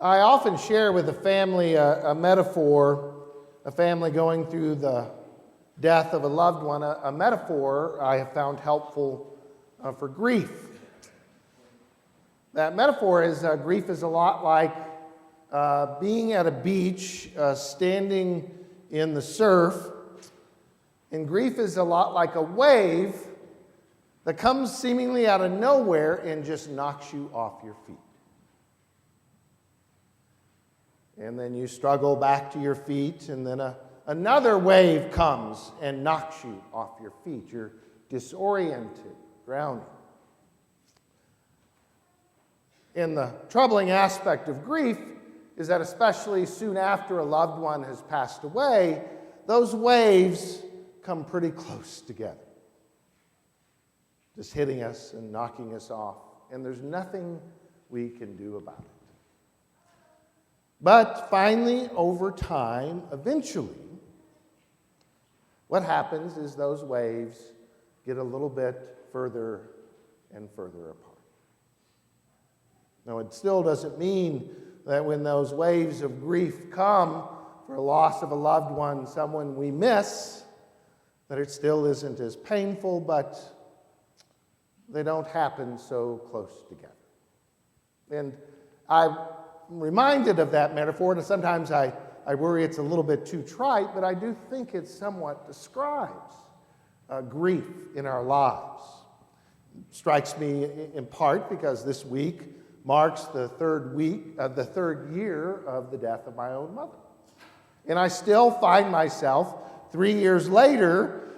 I often share with a family a metaphor, a family going through the death of a loved one, a metaphor I have found helpful for grief. That metaphor is grief is a lot like being at a beach, standing in the surf, and grief is a lot like a wave that comes seemingly out of nowhere and just knocks you off your feet. And then you struggle back to your feet, and then another wave comes and knocks you off your feet. You're disoriented, drowning. And the troubling aspect of grief is that especially soon after a loved one has passed away, those waves come pretty close together, just hitting us and knocking us off, and there's nothing we can do about it. But finally, over time, eventually, what happens is those waves get a little bit further and further apart. Now, it still doesn't mean that when those waves of grief come for a loss of a loved one, someone we miss, that it still isn't as painful, but they don't happen so close together. And I'm reminded of that metaphor, and sometimes I worry it's a little bit too trite, but I do think it somewhat describes grief in our lives. It strikes me in part because this week marks the third year of the death of my own mother. And I still find myself 3 years later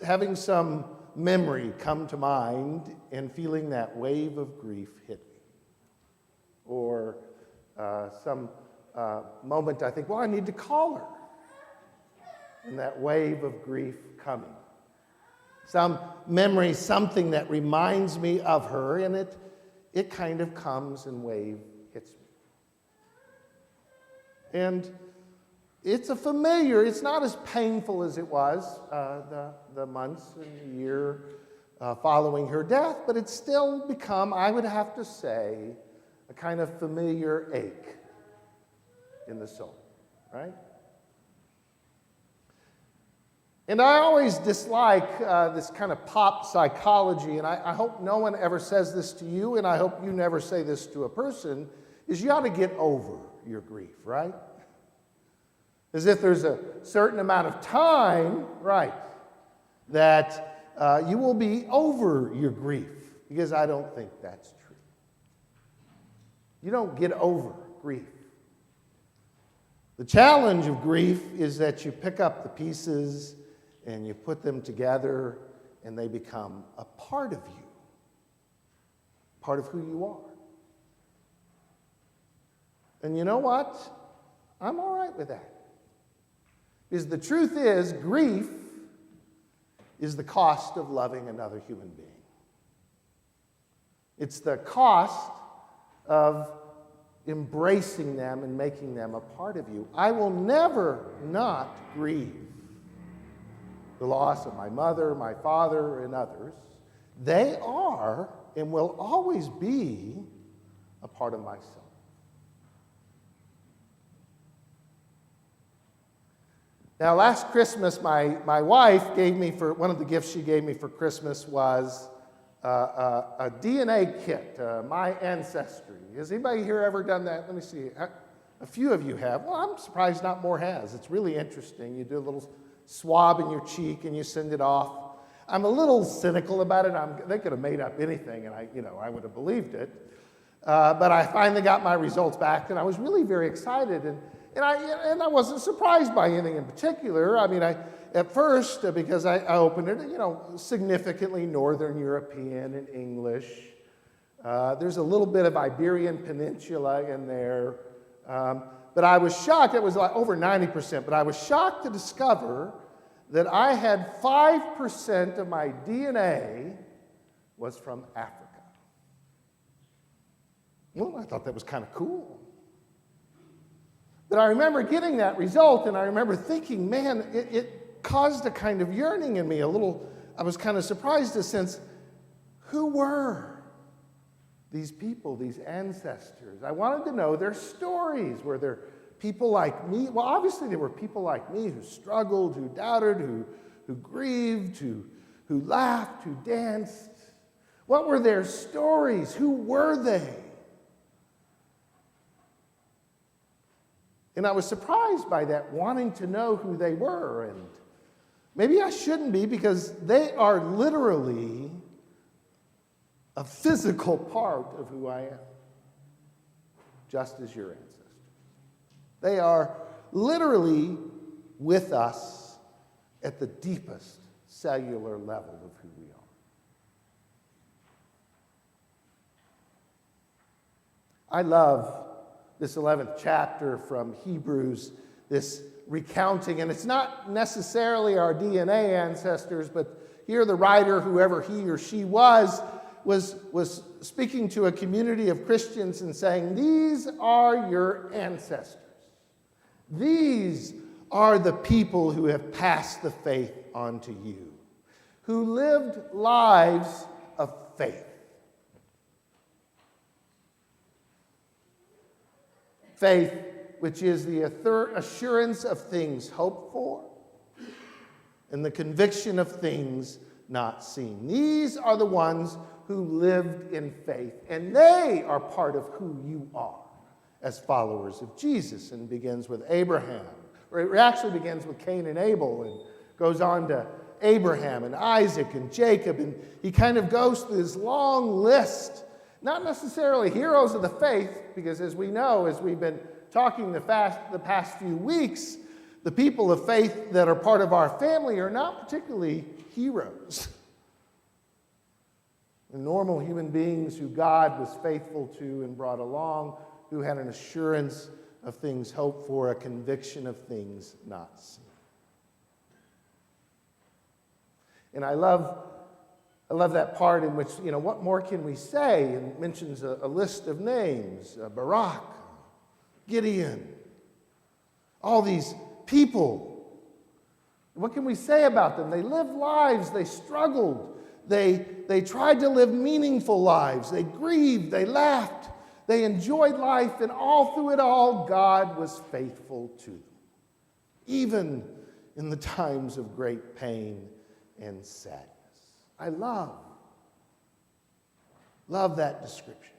having some memory come to mind and feeling that wave of grief hit me. Or some moment I think, well, I need to call her. And that wave of grief coming. Some memory, something that reminds me of her, and it kind of comes and wave hits me. And it's it's not as painful as it was the months and the year following her death, but it's still become, I would have to say, a kind of familiar ache in the soul, right? And I always dislike this kind of pop psychology, and I hope no one ever says this to you, and I hope you never say this to a person, is you ought to get over your grief, right? As if there's a certain amount of time, right, that you will be over your grief, because I don't think that's true. You don't get over grief. The challenge of grief is that you pick up the pieces and you put them together and they become a part of you, part of who you are. And you know what? I'm all right with that. Because the truth is, grief is the cost of loving another human being. It's the cost of embracing them and making them a part of you. I will never not grieve the loss of my mother, my father, and others. They are and will always be a part of myself. Now, last Christmas, my wife gave me one of the gifts she gave me for Christmas was a DNA kit, my ancestry. Has anybody here ever done that? Let me see. A few of you have. Well, I'm surprised not more has. It's really interesting. You do a little swab in your cheek and you send it off. I'm a little cynical about it. They could have made up anything, and I would have believed it. But I finally got my results back, and I was really very excited. And I wasn't surprised by anything in particular. I mean, at first, because I opened it, significantly Northern European and English. There's a little bit of Iberian Peninsula in there. But I was shocked, it was like over 90%, but I was shocked to discover that I had 5% of my DNA was from Africa. Well, I thought that was kind of cool. But I remember getting that result, and I remember thinking, man, it caused a kind of yearning in me, I was kind of surprised to sense, who were these people, these ancestors. I wanted to know their stories. Were there people like me? Well, obviously there were people like me who struggled, who doubted, who grieved, who laughed, who danced. What were their stories? Who were they? And I was surprised by that, wanting to know who they were. And maybe I shouldn't be, because they are literally a physical part of who I am, just as your ancestors. They are literally with us at the deepest cellular level of who we are. I love this 11th chapter from Hebrews, this recounting, and it's not necessarily our DNA ancestors, but here the writer, whoever he or she was speaking to a community of Christians and saying, these are your ancestors. These are the people who have passed the faith on to you, who lived lives of faith. Faith, which is the assurance of things hoped for and the conviction of things not seen. These are the ones who lived in faith, and they are part of who you are as followers of Jesus, and begins with Abraham, or it actually begins with Cain and Abel and goes on to Abraham and Isaac and Jacob, and he kind of goes through this long list, not necessarily heroes of the faith, because as we know, as we've been talking the past few weeks, the people of faith that are part of our family are not particularly heroes. The normal human beings who God was faithful to and brought along, who had an assurance of things hoped for, a conviction of things not seen. And I love that part in which, what more can we say? And it mentions a list of names, Barak, Gideon, all these people. What can we say about them? They lived lives, they struggled, they tried to live meaningful lives, they grieved, they laughed, they enjoyed life, and all through it all, God was faithful to them, even in the times of great pain and sadness. I love that description.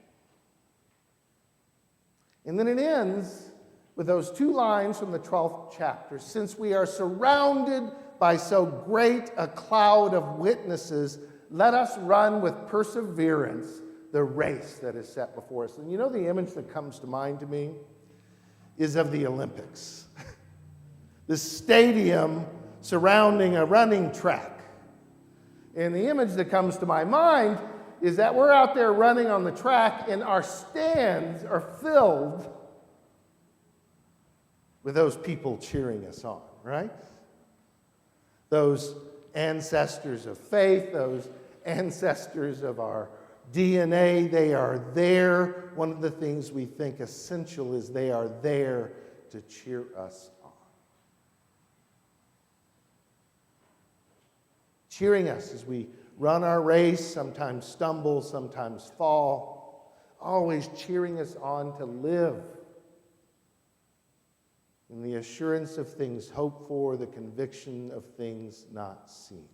And then it ends with those two lines from the 12th chapter. Since we are surrounded by so great a cloud of witnesses, let us run with perseverance the race that is set before us. And the image that comes to mind to me is of the Olympics. This stadium surrounding a running track. And the image that comes to my mind is that we're out there running on the track and our stands are filled with those people cheering us on, right? Those ancestors of faith, those ancestors of our DNA, they are there. One of the things we think essential is they are there to cheer us on. Cheering us as we run our race, sometimes stumble, sometimes fall, always cheering us on to live in the assurance of things hoped for, the conviction of things not seen.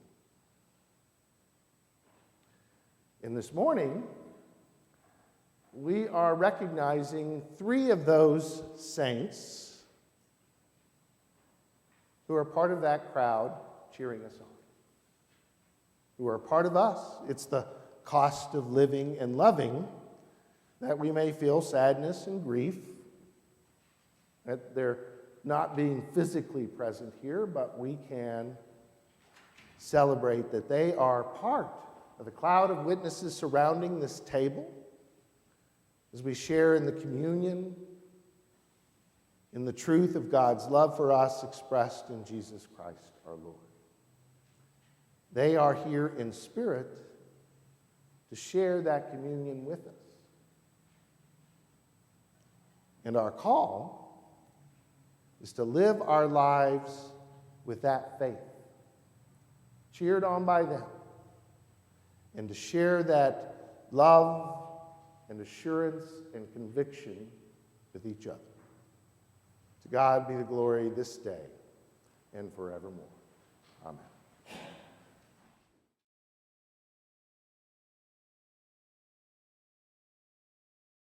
And this morning, we are recognizing three of those saints who are part of that crowd cheering us on, who are part of us. It's the cost of living and loving that we may feel sadness and grief, that they're not being physically present here, but we can celebrate that they are part of the cloud of witnesses surrounding this table as we share in the communion, in the truth of God's love for us expressed in Jesus Christ our Lord. They are here in spirit to share that communion with us. And our call is to live our lives with that faith, cheered on by them, and to share that love and assurance and conviction with each other. To God be the glory this day and forevermore. Amen.